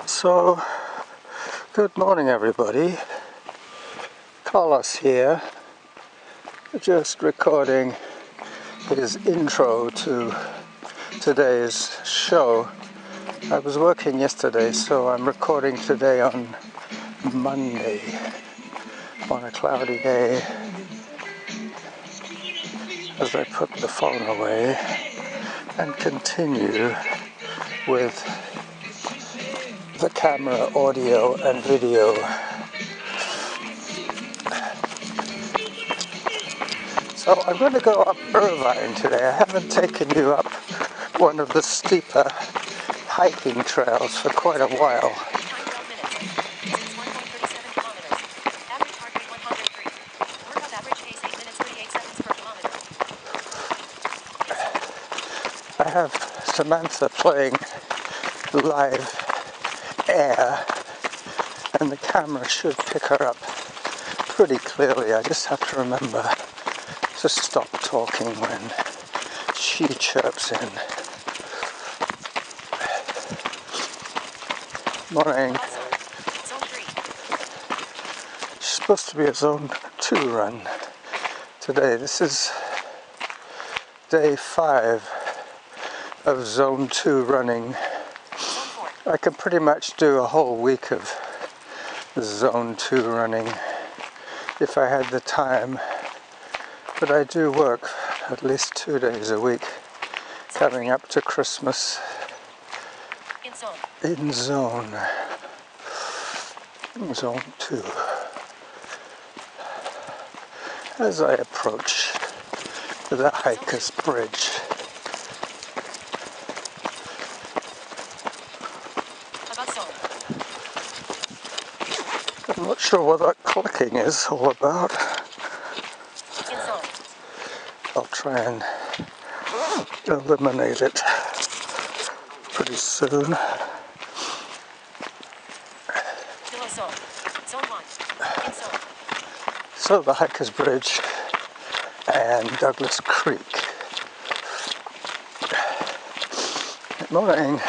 So, good morning everybody. Carlos here, just recording his intro to today's show. I was working yesterday, so I'm recording today on Monday, on a cloudy day, as I put the phone away and continue with the camera, audio and video. So I'm going to go up Irvine today. I haven't taken you up one of the steeper hiking trails for quite a while. I have Samantha playing live air and the camera should pick her up pretty clearly. I just have to remember to stop talking when she chirps in. Morning. It's supposed to be a Zone 2 run today. This is day 5 of Zone 2 running. I can pretty much do a whole week of Zone 2 running if I had the time, but I do work at least 2 days a week coming up to Christmas in Zone 2 as I approach the Hiker's Bridge. I'm not sure what that clicking is all about. I'll try and eliminate it pretty soon. So the Hiker's Bridge and Douglas Creek. Good morning.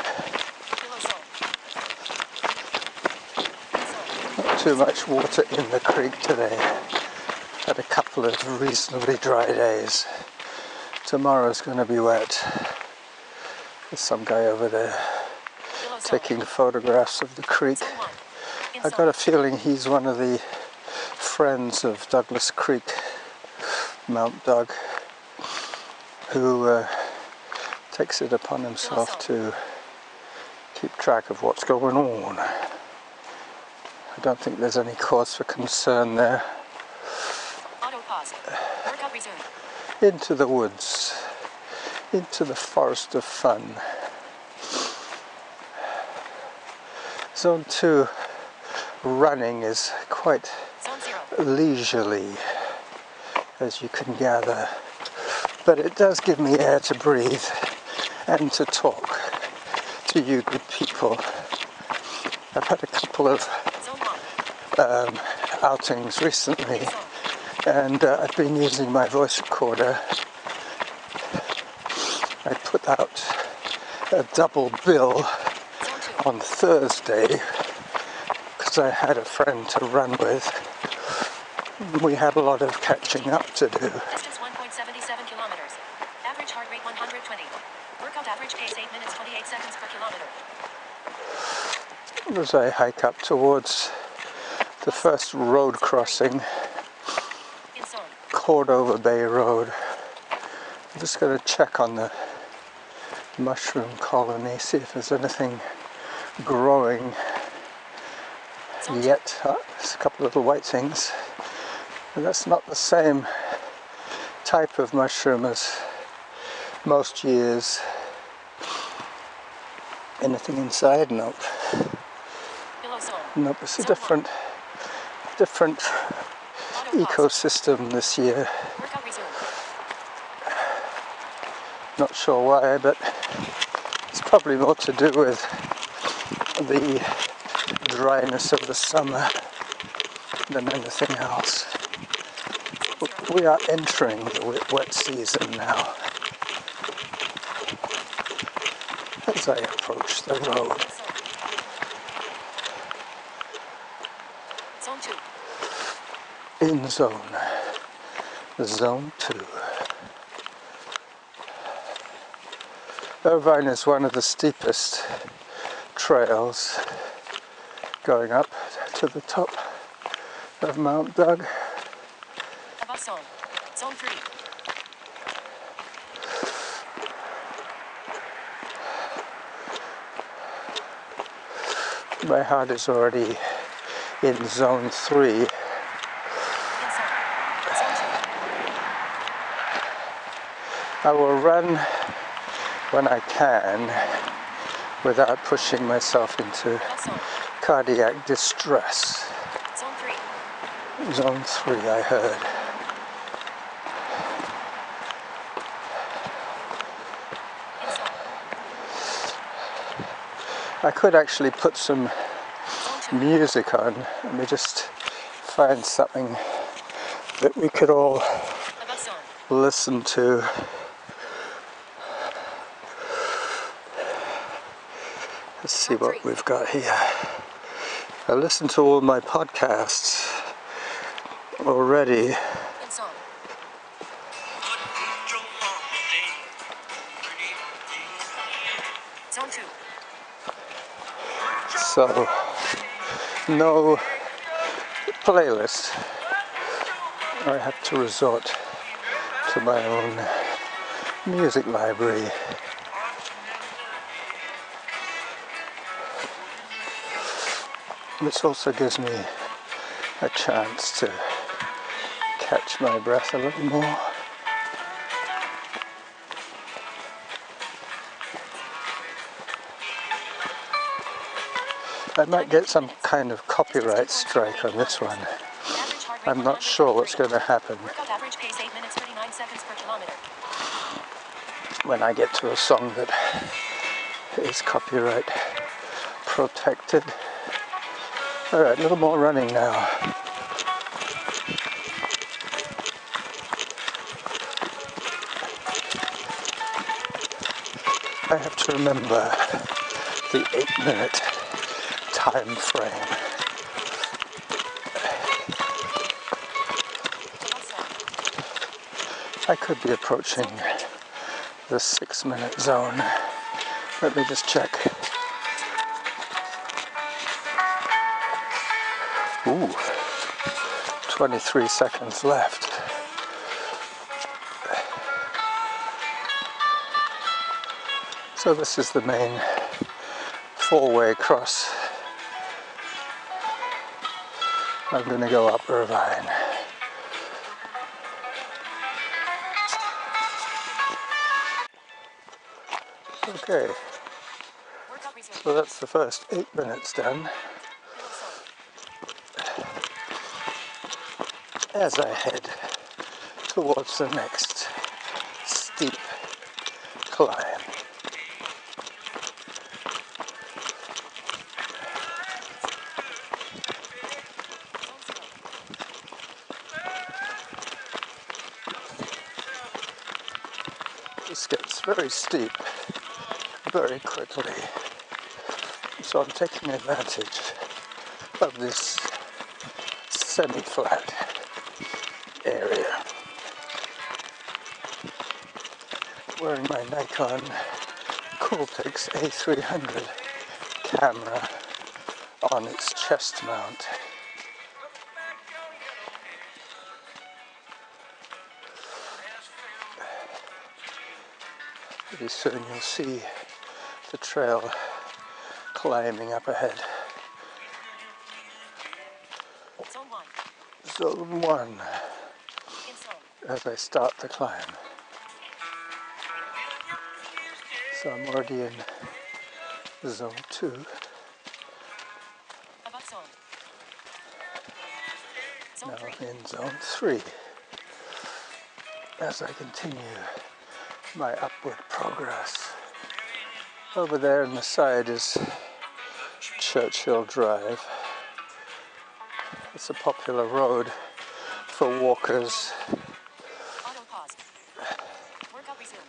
Not too much water in the creek today. Had a couple of reasonably dry days. Tomorrow's going to be wet. There's some guy over there taking photographs of the creek. I got a feeling he's one of the friends of Douglas Creek, Mt.Doug, who takes it upon himself to keep track of what's going on. I don't think there's any cause for concern there. Into the woods, into the forest of fun. Zone 2 running is quite leisurely, as you can gather, but it does give me air to breathe and to talk to you good people. I've had a couple of outings recently, and I've been using my voice recorder. I put out a double bill on Thursday because I had a friend to run with. We had a lot of catching up to do. Distance 1.77 kilometers. Average heart rate 120. Workout average pace 8 minutes 28 seconds per kilometer. As I hike up towards the first road crossing, Cordova Bay Road. I'm just going to check on the mushroom colony, see if there's anything growing yet. There's a couple of little white things. And that's not the same type of mushroom as most years. Anything inside? Nope. Nope, it's a different ecosystem this year. Not sure why, but it's probably more to do with the dryness of the summer than anything else. We are entering the wet season now. As I approach the road. in zone. Zone 2. Irvine is one of the steepest trails going up to the top of Mt.Doug. Above zone. Zone 3. My heart is already in zone 3. In zone. Zone 2. I will run when I can without pushing myself into Above zone. cardiac distress. Zone 3. Zone 3, I heard. In zone. I could actually put some Zone 2. music on. Let me just find something that we could all Above zone. listen to. Let's see what we've got here. I listen to all my podcasts already. In zone. Zone 2. So, no playlist. I have to resort to my own music library. This also gives me a chance to catch my breath a little more. I might get some kind of copyright strike on this one. Average heart rate I'm not sure what's going to happen Workout average pace 8 minutes 39 seconds per kilometer. when I get to a song that is copyright protected. Alright, a little more running now. I have to remember the 8-minute time frame. I could be approaching the 6-minute zone. Let me just check. Ooh, 23 seconds left. So this is the main 4-way cross. I'm going to go up Irvine. Okay, Workout resumed. so that's the first 8 minutes done. As I head towards the next steep climb. This gets very steep very quickly, so I'm taking advantage of this semi-flat area. Wearing my Nikon Coolpix A300 camera on its chest mount. Pretty soon you'll see the trail climbing up ahead. Zone 1. Zone 1 In zone. as I start the climb. So I'm already in zone 2. Above zone. Zone Now 3. in zone 3 as I continue my upward progress. Over there on the side is Churchill Drive. It's a popular road for walkers. Auto pause. Workout resumed.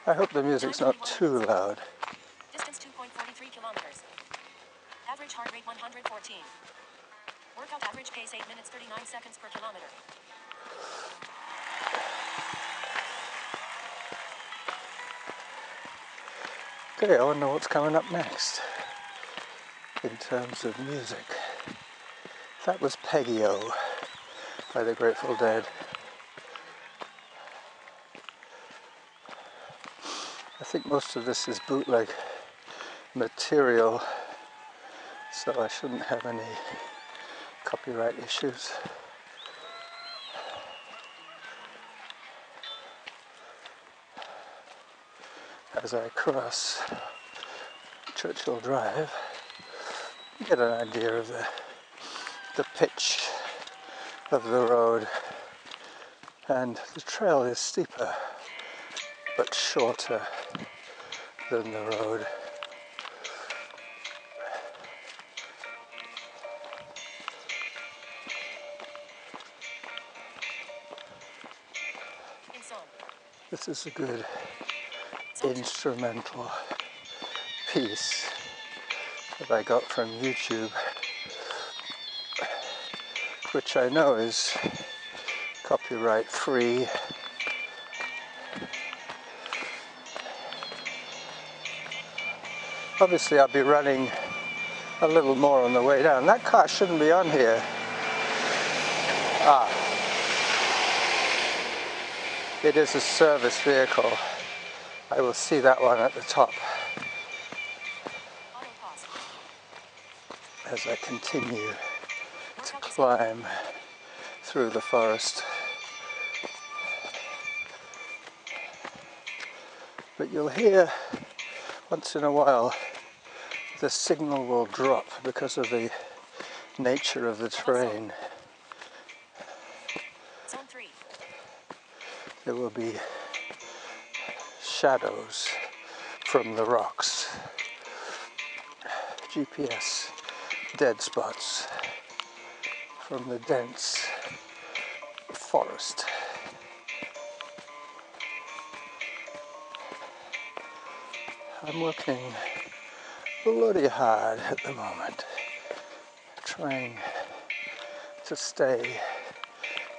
I hope the music's not too loud. Distance 2.43 kilometers. Average heart rate 114. Workout average pace 8 minutes 39 seconds per kilometer. Okay, I wonder what's coming up next in terms of music. That was Peggy-O by the Grateful Dead. I think most of this is bootleg material, so I shouldn't have any copyright issues. As I cross Churchill Drive, you get an idea of the pitch of the road, and the trail is steeper but shorter than the road. This is a good instrumental piece that I got from YouTube, which I know is copyright free. Obviously I'll be running a little more on the way down. That car shouldn't be on here. Ah, it is a service vehicle. I will see that one at the top as I continue to climb through the forest. But you'll hear once in a while the signal will drop because of the nature of the terrain. Zone 3. There will be shadows from the rocks, GPS dead spots from the dense forest. I'm working bloody hard at the moment, trying to stay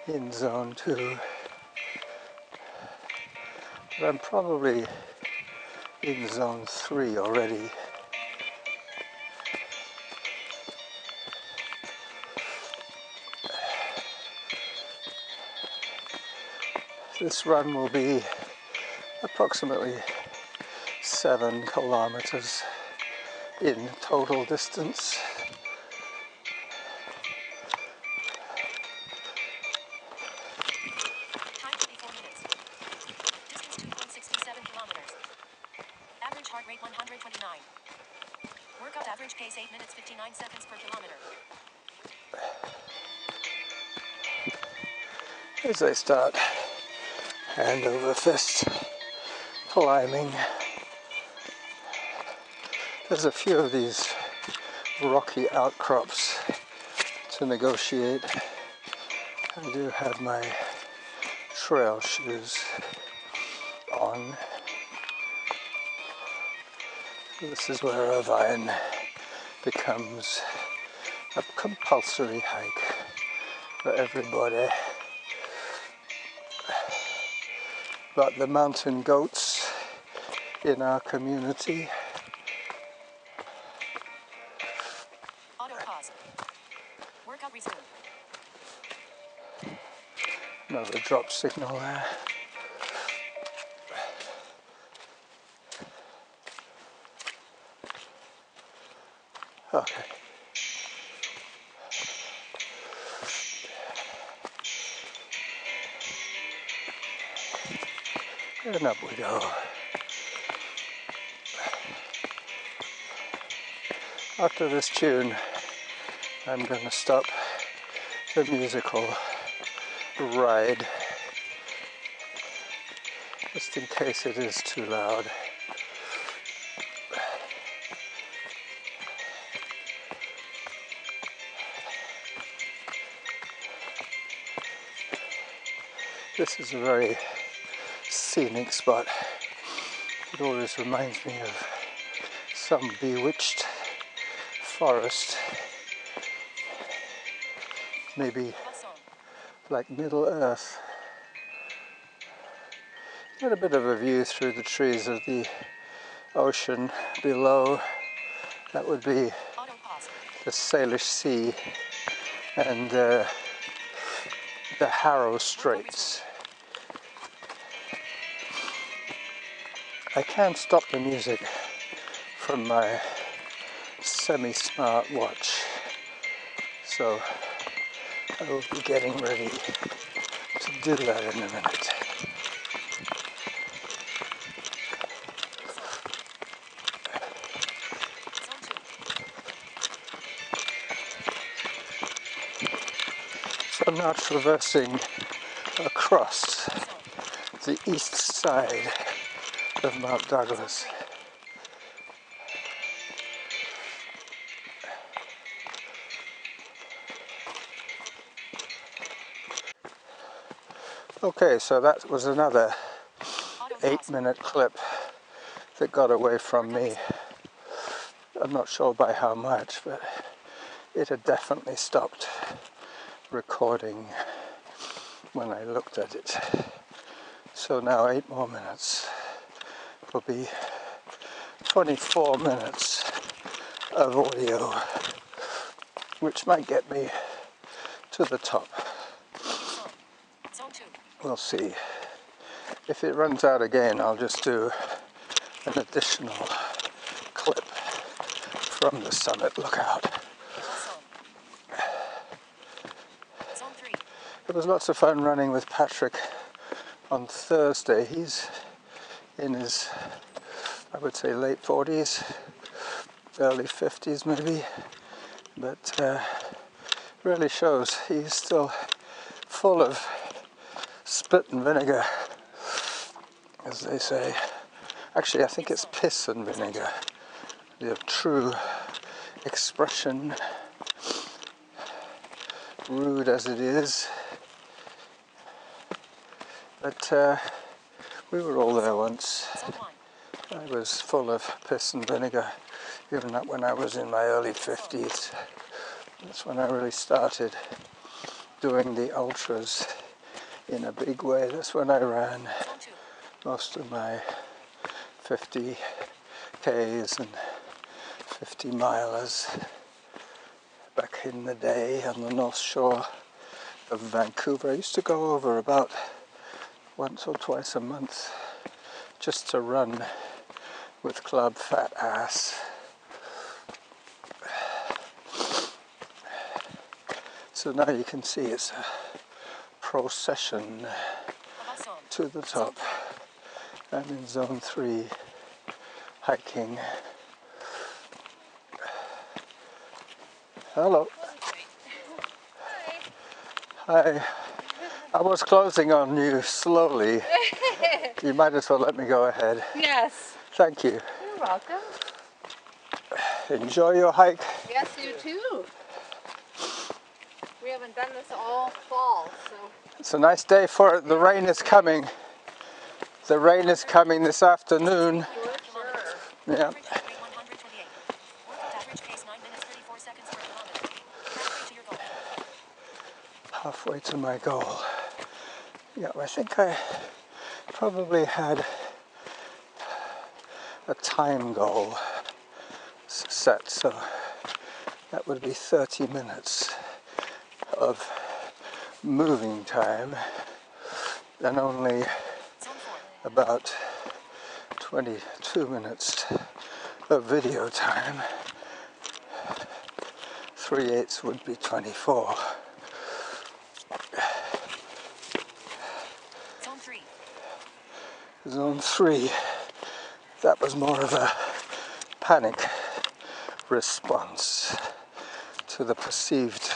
in zone 2, but I'm probably in zone 3 already. This run will be approximately 7 kilometers in total distance. Time 24 minutes. Distance 2.67 kilometers. Average heart rate 129. Workout average pace 8 minutes 59 seconds per kilometer. As I start hand over fist climbing, there's a few of these rocky outcrops to negotiate. I do have my trail shoes on. This is where Irvine becomes a compulsory hike for everybody. But the mountain goats in our community. Auto pause. Workout resumed. Another drop signal there. Okay. And up we go. After this tune, I'm going to stop the musical ride, just in case it is too loud. This is a very scenic spot It always reminds me of some bewitched forest, maybe like Middle Earth. Got a bit of a view through the trees of the ocean below. That would be the Salish Sea and the Harrow Straits. I can't stop the music from my semi-smart watch, so I will be getting ready to do that in a minute. So I'm now traversing across the east side of Mount Douglas. Okay, so that was another 8-minute clip that got away from me. I'm not sure by how much, but it had definitely stopped recording when I looked at it. So now 8 more minutes will be 24 minutes of audio, which might get me to the top. We'll see. If it runs out again, I'll just do an additional clip from the summit lookout. It was lots of fun running with Patrick on Thursday. He's in his, I would say, late 40s, early 50s maybe, but really shows he's still full of spit and vinegar, as they say. Actually, I think it's piss and vinegar, the true expression, rude as it is. But we were all there once. I was full of piss and vinegar, even when I was in my early 50s. That's when I really started doing the ultras in a big way. That's when I ran most of my 50 Ks and 50 milers back in the day on the north shore of Vancouver. I used to go over about once or twice a month just to run with Club Fat Ass. So now you can see it's a procession to the top. I'm in Zone 3 hiking. Hello. Hi. I was closing on you slowly. You might as well let me go ahead. Yes. Thank you. You're welcome. Enjoy your hike. Yes, you too. We haven't done this all fall, so. It's a nice day for it. The rain is coming. The rain is coming this afternoon. Sure. Yeah. Halfway to my goal. Yeah, I think I probably had a time goal set, so that would be 30 minutes of moving time and only about 22 minutes of video time. 3/8 would be 24. Zone 3, that was more of a panic response to the perceived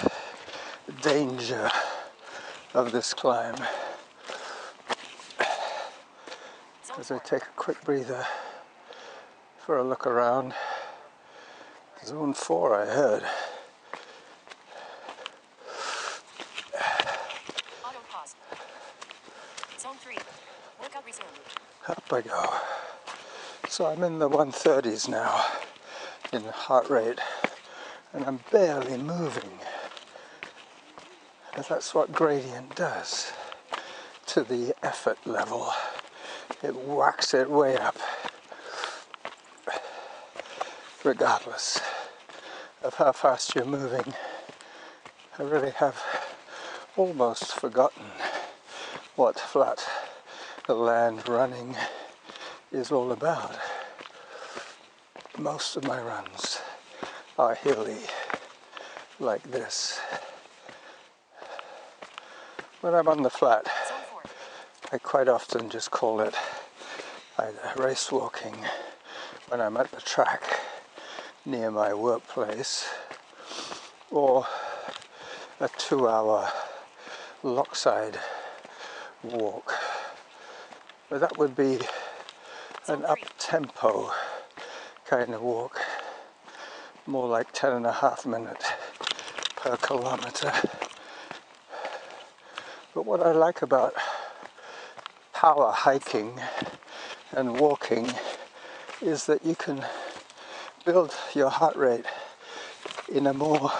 danger of this climb. As I take a quick breather for a look around, Zone 4 I heard. Auto pause. Zone 3. Workout resumed. Up I go. So I'm in the 130s now in heart rate, and I'm barely moving. And that's what gradient does to the effort level. It whacks it way up, regardless of how fast you're moving. I really have almost forgotten what flat land running is all about. Most of my runs are hilly, like this. When I'm on the flat, I quite often just call it either race walking when I'm at the track near my workplace, or a 2-hour lockside walk. But that would be an up-tempo kind of walk, more like 10.5 minutes per kilometer. But what I like about power hiking and walking is that you can build your heart rate in a more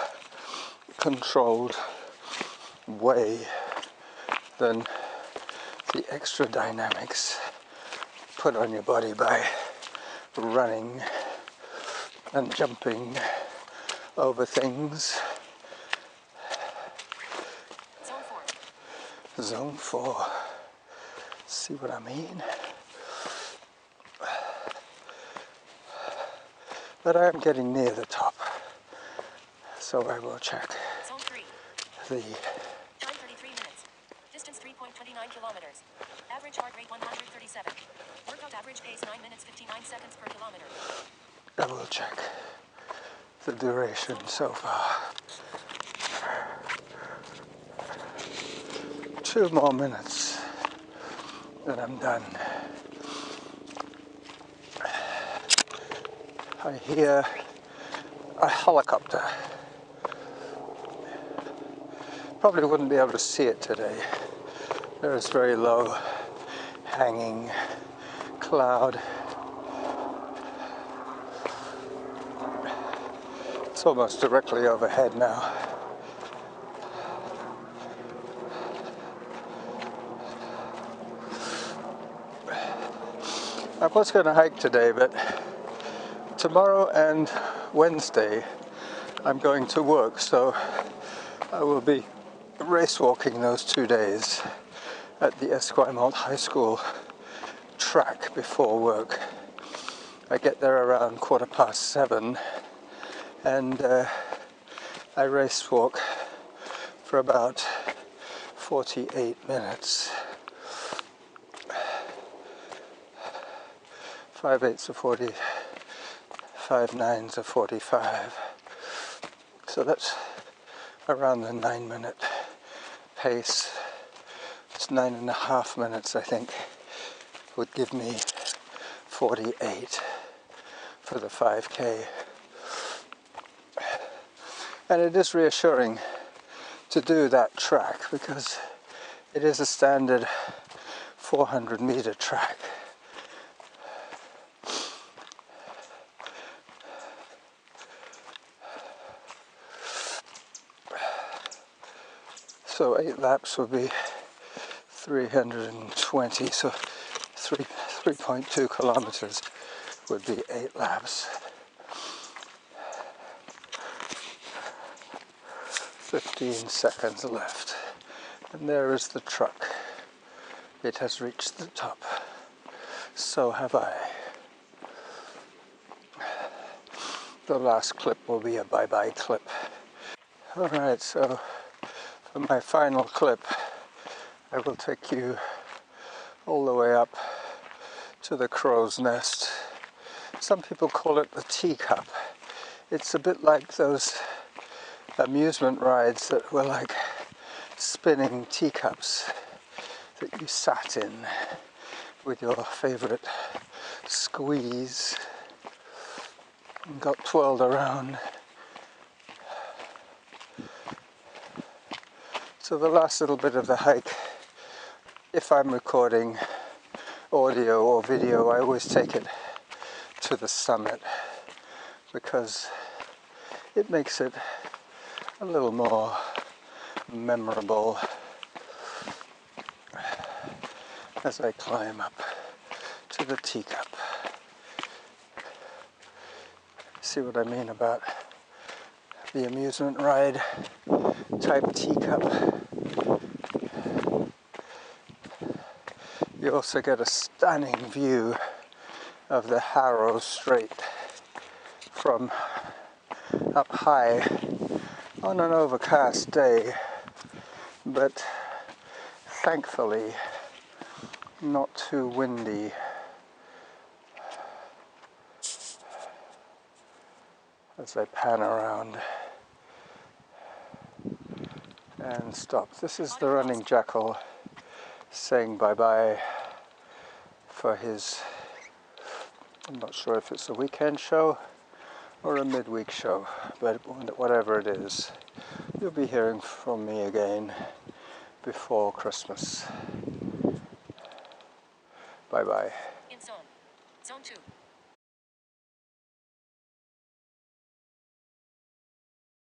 controlled way than the extra dynamics put on your body by running and jumping over things. Zone 4. See what I mean? But I am getting near the top, so I will check Zone 3. the Time 33 minutes. Distance 3.29 kilometers. Average heart rate 137. Workout average pace 9 minutes 59 seconds per kilometer. I will check the duration so far. 2 more minutes, then I'm done. I hear a helicopter. Probably wouldn't be able to see it today. There is very low hanging cloud. It's almost directly overhead now. I was going to hike today, but tomorrow and Wednesday I'm going to work, so I will be race walking those 2 days at the Mt.Doug High School track before work. I get there around 7:15, and I race walk for about 48 minutes. 5/8 of 40, 5/9 of 45. So that's around the 9-minute pace. It's 9.5 minutes, I think, would give me 48 for the 5K. And it is reassuring to do that track because it is a standard 400-meter track. So 8 laps would be 320, so 3.2 kilometers would be 8 laps. 15 seconds left, and there is the truck. It has reached the top. So have I. The last clip will be a bye-bye clip. Alright, so for my final clip, I will take you all the way up to the crow's nest. Some people call it the teacup. It's a bit like those amusement rides that were like spinning teacups that you sat in with your favorite squeeze and got twirled around. So the last little bit of the hike, if I'm recording audio or video, I always take it to the summit because it makes it a little more memorable as I climb up to the teacup. See what I mean about the amusement ride type teacup? You also get a stunning view of the Harrow Strait from up high on an overcast day, but thankfully not too windy. As I pan around and stop. This is the running jackal saying bye-bye for his, I'm not sure if it's a weekend show or a midweek show, but whatever it is, you'll be hearing from me again before Christmas. Bye-bye. In zone 2.